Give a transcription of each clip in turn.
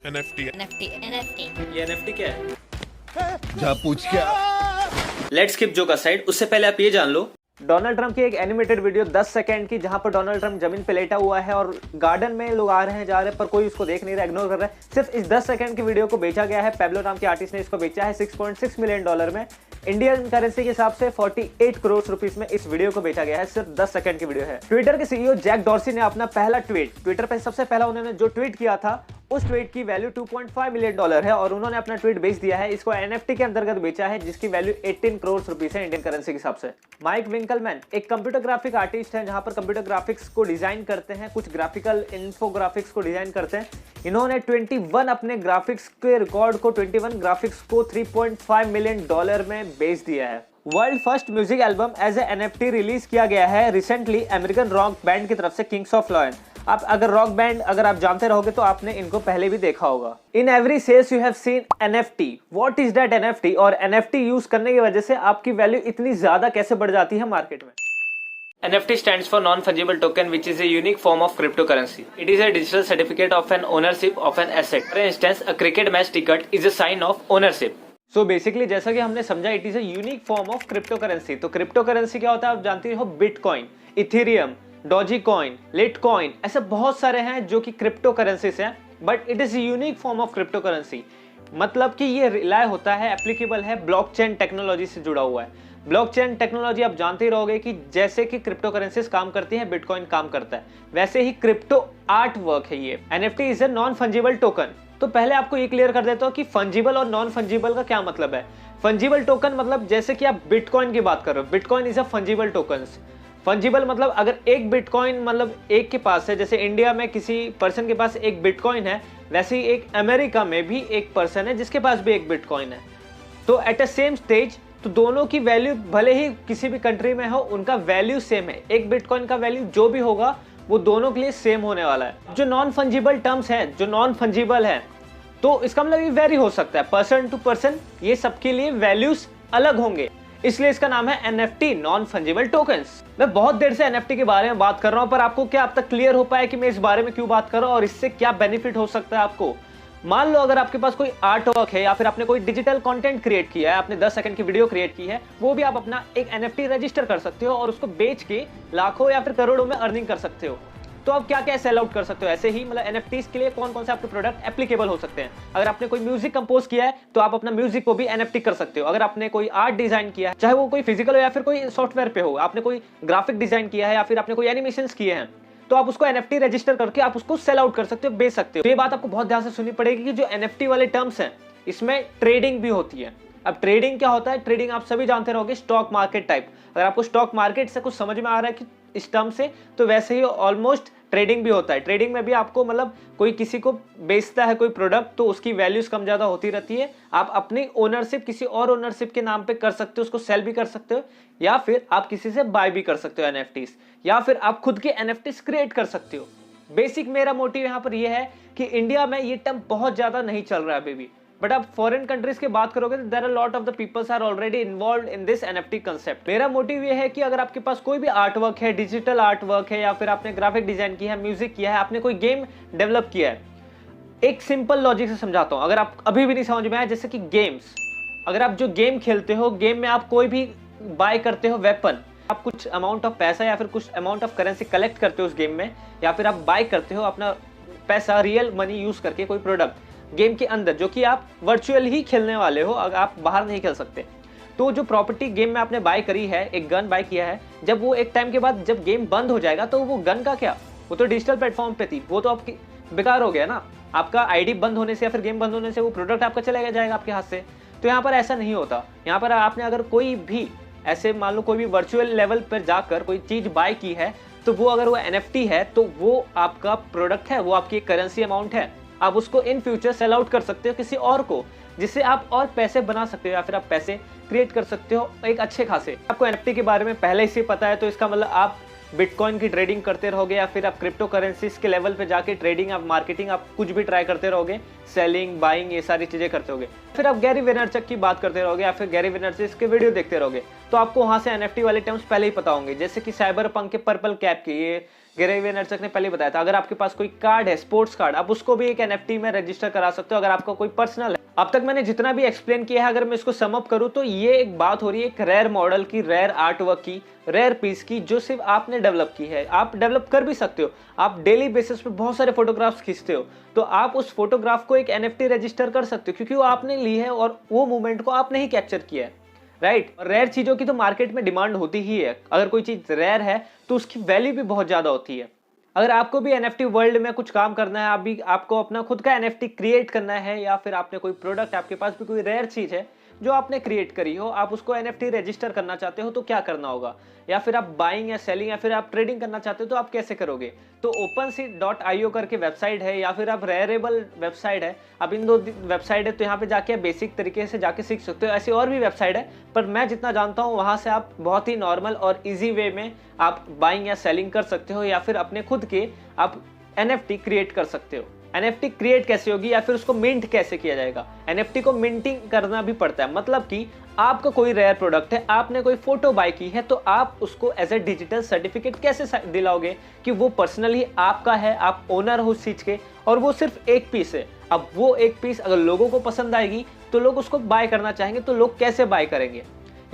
NFT ये NFT क्या है? जा पूछ क्या। लेट्स स्किप जोक असाइड, उससे पहले आप ये जान लो, डोनाल्ड ट्रंप की एक एनिमेटेड वीडियो 10 सेकंड की, जहां पर डोनाल्ड ट्रंप जमीन पे लेटा हुआ है और गार्डन में लोग आ रहे हैं जा रहे हैं, पर कोई उसको देख नहीं रहा, इग्नोर कर रहा है। सिर्फ इस 10 सेकंड की वीडियो को बेचा गया है, पेब्लो नाम के आर्टिस्ट ने इसको बेचा है 6.6 मिलियन डॉलर में। इंडियन करेंसी के हिसाब से 48 करोड़ रुपीस में इस वीडियो को बेचा गया है। सिर्फ 10 सेकंड की वीडियो है। ट्विटर के सीईओ जैक डॉर्सी ने अपना पहला ट्वीट, ट्विटर पर सबसे पहला उन्होंने जो ट्वीट किया था, उस ट्वीट की वैल्यू 2.5 मिलियन डॉलर है और उन्होंने अपना ट्वीट बेच दिया है। इसको एनएफटी के अंतर्गत बेचा है, जिसकी वैल्यू 18 करोड़ रुपीस है इंडियन करेंसी के हिसाब से। माइक विंकलमैन एक कंप्यूटर ग्राफिक आर्टिस्ट है, जहां पर कंप्यूटर ग्राफिक्स को डिजाइन करते हैं, कुछ ग्राफिकल इन्फोग्राफिक्स को डिजाइन करते हैं। इन्होंने 21 अपने ग्राफिक्स के रिकॉर्ड को 21 ग्राफिक्स को 3.5 मिलियन डॉलर में बेच दिया है। World first music album as a NFT release किया गया है रिसेंटली अमेरिकन रॉक बैंड की तरफ से, किंग्स ऑफ लॉयन। आप अगर रॉक बैंड अगर आप जानते रहोगे तो आपने इनको पहले भी देखा होगा। In every sales you have seen NFT. What is that NFT? और एनएफटी यूज करने की वजह से आपकी वैल्यू इतनी ज्यादा कैसे बढ़ जाती है मार्केट में। NFT stands for non-fungible token, which is a unique form of cryptocurrency. It is a digital certificate of an ownership of an asset. For instance, a cricket match ticket is a sign of ownership. So basically, जैसा कि हमने समझा, it is a unique form of cryptocurrency. तो cryptocurrency क्या होता है आप जानते हो? बिटकॉइन, इथेरियम, डॉजीकॉइन, लिटकॉइन, ऐसे बहुत सारे हैं जो कि क्रिप्टो करेंसीज हैं, but it is unique form of crypto currency. मतलब कि ये रिलाय होता है, एप्लीकेबल है, ब्लॉकचेन टेक्नोलॉजी से जुड़ा हुआ है। ब्लॉकचेन टेक्नोलॉजी आप जानते ही रहोगे कि जैसे कि क्रिप्टो करेंसीज काम करती है, बिटकॉइन काम करता है, वैसे ही क्रिप्टो आर्ट वर्क है ये। NFT is a non fungible token. तो पहले आपको ये क्लियर कर देता हूँ कि फंजिबल और नॉन फंजिबल का क्या मतलब है। फंजिबल टोकन मतलब जैसे कि आप बिटकॉइन की बात कर रहे हो, bitcoin is a fungible token. Fungible मतलब अगर एक बिटकॉइन मतलब एक के पास है, जैसे इंडिया में किसी पर्सन के पास एक बिटकॉइन है, वैसे ही एक अमेरिका में भी एक पर्सन है जिसके पास भी एक बिटकॉइन है। तो एट अ सेम स्टेज, तो दोनों की वैल्यू भले ही किसी भी कंट्री में हो, उनका वैल्यू सेम है। एक बिटकॉइन का वैल्यू जो भी होगा वो दोनों के लिए सेम होने वाला है। जो नॉन फंजिबल टर्म्स है, जो नॉन फंजिबल है, तो इसका मतलब ये वेरी हो सकता है पर्सन टू पर्सन, ये सबके लिए वैल्यूज अलग होंगे, इसलिए इसका नाम है एनएफटी, नॉन फंजिबल टोकन्स। मैं बहुत देर से एनएफटी के बारे में बात कर रहा हूं, पर आपको क्या अब तक क्लियर हो पाया कि मैं इस बारे में क्यों बात कर रहा हूं और इससे क्या बेनिफिट हो सकता है आपको। मान लो अगर आपके पास कोई आर्ट वर्क है या फिर आपने कोई डिजिटल कंटेंट क्रिएट किया है, आपने 10 सेकंड की वीडियो क्रिएट की है, वो भी आप अपना एक एनएफटी रजिस्टर कर सकते हो और उसको बेच के लाखों या फिर करोड़ों में अर्निंग कर सकते हो। तो आप क्या क्या सेल आउट कर सकते हो ऐसे ही, मतलब एनएफटीज के लिए कौन कौन से आपके प्रोडक्ट एप्लीकेबल हो सकते हैं। अगर आपने कोई म्यूजिक कंपोज किया है तो आप अपना म्यूजिक को भी एनएफटी कर सकते हो। अगर आपने कोई आर्ट डिजाइन किया है, चाहे वो कोई फिजिकल हो या फिर कोई सॉफ्टवेयर पे हो, आपने कोई ग्राफिक डिजाइन किया है या फिर आपने कोई एनिमेशंस किए हैं, तो आप उसको एनएफटी रजिस्टर करके आप उसको सेल आउट कर सकते हो, बेच सकते हो। तो ये बात आपको बहुत ध्यान से सुननी पड़ेगी कि जो एनएफटी वाले टर्म्स हैं, इसमें ट्रेडिंग भी होती है। अब ट्रेडिंग क्या होता है? ट्रेडिंग आप सभी जानते रहोगे, स्टॉक मार्केट टाइप। अगर आपको स्टॉक मार्केट से कुछ समझ में आ रहा है कि इस टर्म से, तो वैसे ही ऑलमोस्ट ट्रेडिंग भी होता है। ट्रेडिंग में भी आपको मतलब कोई किसी को बेचता है कोई प्रोडक्ट, तो उसकी वैल्यूज कम ज्यादा होती रहती है। आप अपनी ओनरशिप किसी और ओनरशिप के नाम पे कर सकते हो, उसको सेल भी कर सकते हो, या फिर आप किसी से बाय भी कर सकते हो एनएफटीज, या फिर आप खुद के एनएफटीज क्रिएट कर सकते हो। बेसिक मेरा मोटिव यहाँ पर यह है कि इंडिया में ये टर्म बहुत ज्यादा नहीं चल रहा है अभी भी, बट आप फॉरेन कंट्रीज की बात करोगे तो there are lot of the peoples are already involved in this NFT concept. मेरा मोटिव ये है कि अगर आपके पास कोई भी आर्ट वर्क है, डिजिटल आर्ट वर्क है, या फिर आपने ग्राफिक डिजाइन किया है, म्यूजिक किया है, आपने कोई गेम डेवलप किया है, एक सिंपल लॉजिक से समझाता हूं। अगर आप अभी भी नहीं समझ में आया, जैसे कि गेम्स, अगर आप जो गेम खेलते हो, गेम में आप कोई भी बाय करते हो वेपन, आप कुछ अमाउंट ऑफ पैसा या फिर कुछ अमाउंट ऑफ करेंसी कलेक्ट करते हो उस गेम में, या फिर आप बाय करते हो अपना पैसा, रियल मनी यूज करके कोई प्रोडक्ट गेम के अंदर, जो कि आप वर्चुअल ही खेलने वाले हो, अगर आप बाहर नहीं खेल सकते। तो जो प्रॉपर्टी गेम में आपने बाय करी है, एक गन बाय किया है, जब वो एक टाइम के बाद जब गेम बंद हो जाएगा, तो वो गन का क्या, वो तो डिजिटल प्लेटफॉर्म पे थी, वो तो आपकी बेकार हो गया ना। आपका आईडी बंद होने से या फिर गेम बंद होने से वो प्रोडक्ट आपका चला जाएगा आपके हाथ से। तो यहाँ पर ऐसा नहीं होता। यहाँ पर आपने अगर कोई भी ऐसे मान लो कोई भी वर्चुअल लेवल पर जाकर कोई चीज बाय की है, तो वो अगर वो एनएफटी है तो वो आपका प्रोडक्ट है, वो आपकी एक करेंसी अमाउंट है। आप उसको इन फ्यूचर सेल आउट कर सकते हो किसी और को, जिससे आप और पैसे बना सकते हो या फिर आप पैसे क्रिएट कर सकते हो एक अच्छे खासे। आपको एनएफटी के बारे में पहले से पता है, तो इसका मतलब आप बिटकॉइन की ट्रेडिंग करते रहोगे या फिर आप क्रिप्टो करेंसीज के लेवल पे जाके ट्रेडिंग, आप मार्केटिंग, आप कुछ भी ट्राई करते रहोगे, सेलिंग, बाइंग, ये सारी चीजें करते रहोगे, फिर आप गैरी वेनरचक की बात करते रहोगे या फिर गैरी वेनरचक के वीडियो देखते रहोगे, तो आपको वहां से एनएफटी वाले टर्म्स पहले ही पता होंगे। जैसे कि साइबर पंक के पर्पल कैप की, ये गैरी वेनरचक ने पहले बताया था। अगर आपके पास कोई कार्ड है, स्पोर्ट्स कार्ड, आप उसको भी एक एनएफटी में रजिस्टर करा सकते हो अगर आपका कोई पर्सनल है। अब तक मैंने जितना भी एक्सप्लेन किया है, अगर मैं इसको सम अप करूं तो ये एक बात हो रही है एक रेयर मॉडल की, रेयर आर्ट वर्क की, रेयर पीस की, जो सिर्फ आपने डेवलप की है। आप डेवलप कर भी सकते हो, आप डेली बेसिस पे बहुत सारे फोटोग्राफ्स खींचते हो, तो आप उस फोटोग्राफ को एक एनएफटी रजिस्टर कर सकते हो, क्योंकि वो आपने ली है और वो मूवमेंट को आपने ही कैप्चर किया है, राइट। रेयर चीजों की तो मार्केट में डिमांड होती ही है। अगर कोई चीज रेयर है तो उसकी वैल्यू भी बहुत ज्यादा होती है। अगर आपको भी एनएफटी वर्ल्ड में कुछ काम करना है, आपको अपना खुद का एनएफटी क्रिएट करना है, या फिर आपने कोई प्रोडक्ट, आपके पास भी कोई रेयर चीज है जो आपने क्रिएट करी हो, आप उसको एनएफटी रजिस्टर करना चाहते हो, तो क्या करना होगा? या फिर आप बाइंग या सेलिंग या फिर आप ट्रेडिंग करना चाहते हो तो आप कैसे करोगे? तो OpenSea.io करके वेबसाइट है, या फिर आप रेयरेबल वेबसाइट है। अब इन दो वेबसाइट है, तो यहाँ पे जाके बेसिक तरीके से जाके सीख सकते हो। ऐसी और भी वेबसाइट है, पर मैं जितना जानता हूँ वहां से आप बहुत ही नॉर्मल और इजी वे में आप बाइंग या सेलिंग कर सकते हो, या फिर अपने खुद के आप एनएफटी क्रिएट कर सकते हो। एनएफटी क्रिएट कैसे होगी या फिर उसको मिंट कैसे किया जाएगा? एनएफटी को मिंटिंग करना भी पड़ता है। मतलब कि आपका कोई रेयर प्रोडक्ट है, आपने कोई फोटो बाय की है, तो आप उसको एज ए डिजिटल सर्टिफिकेट कैसे दिलाओगे कि वो पर्सनली आपका है, आप ओनर हो उस चीज के, और वो सिर्फ एक पीस है। अब वो एक पीस अगर लोगों को पसंद आएगी तो लोग उसको बाय करना चाहेंगे, तो लोग कैसे बाय करेंगे?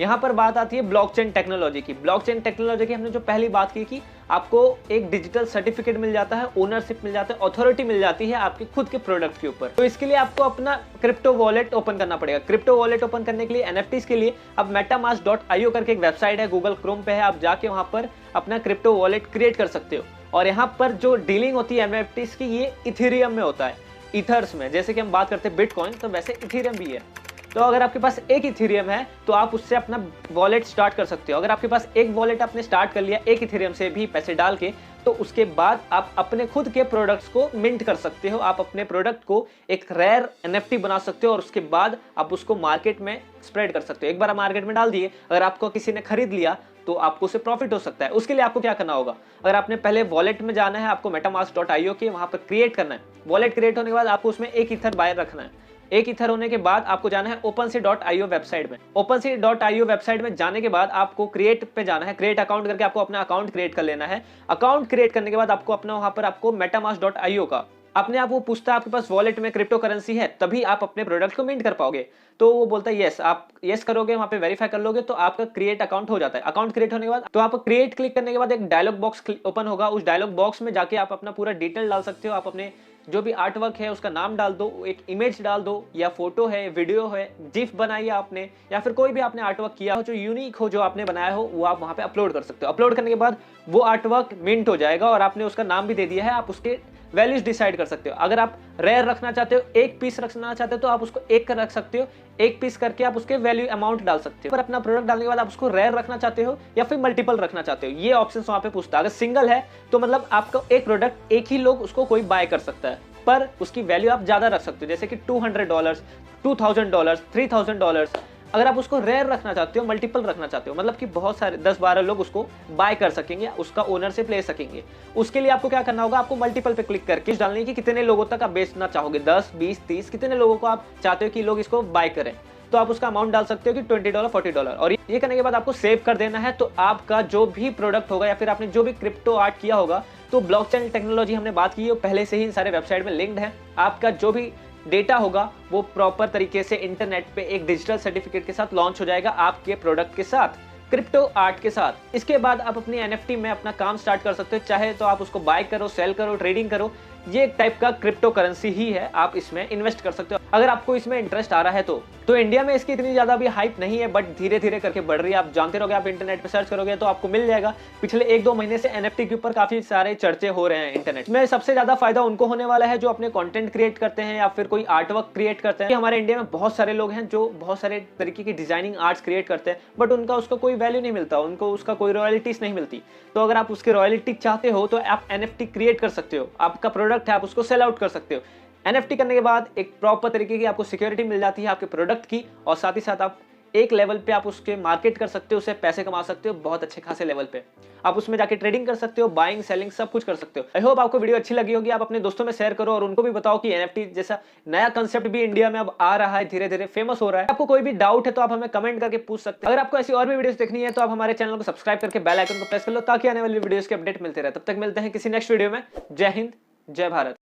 यहाँ पर बात आती है ब्लॉकचेन टेक्नोलॉजी की। ब्लॉकचेन टेक्नोलॉजी की हमने जो पहली बात की कि आपको एक डिजिटल सर्टिफिकेट मिल जाता है, ओनरशिप मिल जाता है, अथॉरिटी मिल जाती है आपके खुद के प्रोडक्ट के ऊपर। तो इसके लिए आपको अपना क्रिप्टो वॉलेट ओपन करना पड़ेगा। क्रिप्टो वॉलेट ओपन करने के लिए एनएफटीज के लिए अब metamask.io करके एक वेबसाइट है, गूगल क्रोम पे है, आप जाके वहां पर अपना क्रिप्टो वॉलेट क्रिएट कर सकते हो। और यहाँ पर जो डीलिंग होती है एनएफटीज की, ये इथेरियम में होता है, ईथर्स में। जैसे कि हम बात करते हैं बिटकॉइन, तो वैसे इथेरियम भी है। तो अगर आपके पास एक इथेरियम है तो आप उससे अपना वॉलेट स्टार्ट कर सकते हो। अगर आपके पास एक वॉलेट आपने स्टार्ट कर लिया एक इथेरियम से भी पैसे डाल के, तो उसके बाद आप अपने खुद के प्रोडक्ट्स को मिंट कर सकते हो। आप अपने प्रोडक्ट को एक रेयर एनएफटी बना सकते हो और उसके बाद आप उसको मार्केट में स्प्रेड कर सकते हो। एक बार आप मार्केट में डाल दिए, अगर आपको किसी ने खरीद लिया तो आपको उससे प्रॉफिट हो सकता है। उसके लिए आपको क्या करना होगा? अगर आपने पहले वॉलेट में जाना है, आपको metamask.io के वहां पर क्रिएट करना है। वॉलेट क्रिएट होने के बाद आपको उसमें एक ईथर बाय रखना है। एक ईथर होने के बाद आपको जाना है OpenSea.io वेबसाइट में। OpenSea.io वेबसाइट में जाने के बाद आपको क्रिएट पे जाना है, क्रिएट अकाउंट करके आपको अपना अकाउंट क्रिएट कर लेना है। अकाउंट क्रिएट करने के बाद आपको अपना वहां पर आपको metamask.io का अपने आप वो पूछता है आपके पास वॉलेट में क्रिप्टो करेंसी है, तभी आप अपने प्रोडक्ट को मिंट कर पाओगे। तो वो बोलता है यस, आप यस करोगे, वहां पे वेरीफाई कर लोगे तो आपका क्रिएट अकाउंट हो जाता है। अकाउंट क्रिएट होने के बाद तो आप क्रिएट क्लिक करने के बाद एक डायलॉग बॉक्स ओपन होगा। उस डायलॉग बॉक्स में जाके आप अपना पूरा डिटेल डाल सकते हो। आप अपने जो भी आर्ट वर्क है उसका नाम डाल दो, एक इमेज डाल दो, या फोटो है, वीडियो है, जिफ बनाई है आपने, या फिर कोई भी आपने आर्ट वर्क किया हो जो यूनिक हो, जो आपने बनाया हो, वो आप वहां पे अपलोड कर सकते हो। अपलोड करने के बाद वो आर्ट वर्क मिंट हो जाएगा और आपने उसका नाम भी दे दिया है। आप उसके वैल्यूज डिसाइड कर सकते हो। अगर आप रेयर रखना चाहते हो, एक पीस रखना चाहते हो, तो आप उसको एक कर रख सकते हो। एक पीस करके आप उसके वैल्यू अमाउंट डाल सकते हो। पर अपना प्रोडक्ट डालने के बाद आप उसको रेयर रखना चाहते हो या फिर मल्टीपल रखना चाहते हो, ये ऑप्शन वहां पे पूछता है। अगर सिंगल है तो मतलब आपका एक प्रोडक्ट एक ही लोग उसको कोई बाय कर सकता है, पर उसकी वैल्यू आप ज्यादा रख सकते हो, जैसे कि $200, $2000, $3000। अगर आप उसको रेयर रखना चाहते हो, मल्टीपल रखना चाहते हो, मतलब कि बहुत सारे 10-12 लोग उसको बाय कर सकेंगे, उसका ओनरशिप ले सकेंगे, उसके लिए आपको क्या करना होगा? आपको मल्टीपल पे क्लिक करके डालने की कितने लोगों तक आप बेचना चाहोगे, 10, 20, 30, कितने लोगों को आप चाहते हो कि लोग इसको बाय करें। तो आप उसका अमाउंट डाल सकते हो कि $20, $40, और ये करने के बाद आपको सेव कर देना है। तो आपका जो भी प्रोडक्ट होगा या फिर आपने जो भी क्रिप्टो आर्ट किया होगा, तो ब्लॉकचेन टेक्नोलॉजी हमने बात की है, पहले से ही इन सारे वेबसाइट में लिंक्ड है। आपका जो भी डेटा होगा वो प्रॉपर तरीके से इंटरनेट पे एक डिजिटल सर्टिफिकेट के साथ लॉन्च हो जाएगा आपके प्रोडक्ट के साथ, क्रिप्टो आर्ट के साथ। इसके बाद आप अपनी एनएफटी में अपना काम स्टार्ट कर सकते हो। चाहे तो आप उसको बाय करो, सेल करो, ट्रेडिंग करो, ये एक टाइप का क्रिप्टो करेंसी ही है। आप इसमें इन्वेस्ट कर सकते हो अगर आपको इसमें इंटरेस्ट आ रहा है तो इंडिया में इसकी इतनी ज्यादा भी हाइप नहीं है, बट धीरे धीरे करके बढ़ रही है। आप जानते रहोगे, आप इंटरनेट पे सर्च करोगे तो आपको मिल जाएगा। पिछले 1-2 महीने से एनएफटी के ऊपर काफी सारे चर्चे हो रहे हैं इंटरनेट में। सबसे ज्यादा फायदा उनको होने वाला है जो अपने कंटेंट क्रिएट करते हैं या फिर कोई आर्ट वर्क क्रिएट करते हैं। हमारे इंडिया में बहुत सारे लोग हैं जो बहुत सारे तरीके की डिजाइनिंग आर्ट्स क्रिएट करते हैं, बट उनका उसका कोई वैल्यू नहीं मिलता, उनको उसका कोई रॉयल्टीज नहीं मिलती। तो अगर आप उसकी रॉयल्टी चाहते हो तो आप एनएफटी क्रिएट कर सकते हो। आपका प्रोडक्ट है, आप उसको सेल आउट कर सकते हो। एनएफटी करने के बाद एक प्रॉपर तरीके की आपको सिक्योरिटी मिल जाती है आपके प्रोडक्ट की, और साथ ही साथ आप एक लेवल पे आप उसके मार्केट कर सकते हो, उससे पैसे कमा सकते हो बहुत अच्छे खासे लेवल पे। आप उसमें जाके ट्रेडिंग कर सकते हो, बाइंग सेलिंग सब कुछ कर सकते हो। आई होप आपको वीडियो अच्छी लगी होगी। आप अपने दोस्तों में शेयर करो और उनको भी बताओ कि एनएफटी जैसा नया कंसेप्ट भी इंडिया में अब आ रहा है, धीरे धीरे फेमस हो रहा है। आपको कोई भी डाउट है तो आप हमें कमेंट करके पूछ सकते हैं। अगर आपको ऐसी और भी वीडियोस देखनी है तो आप हमारे चैनल को सब्सक्राइब करके बेल आइकन को प्रेस कर लो ताकि आने वाली वीडियोस के अपडेट मिलते रहे। तब तक मिलते हैं किसी नेक्स्ट वीडियो में। जय हिंद, जय भारत।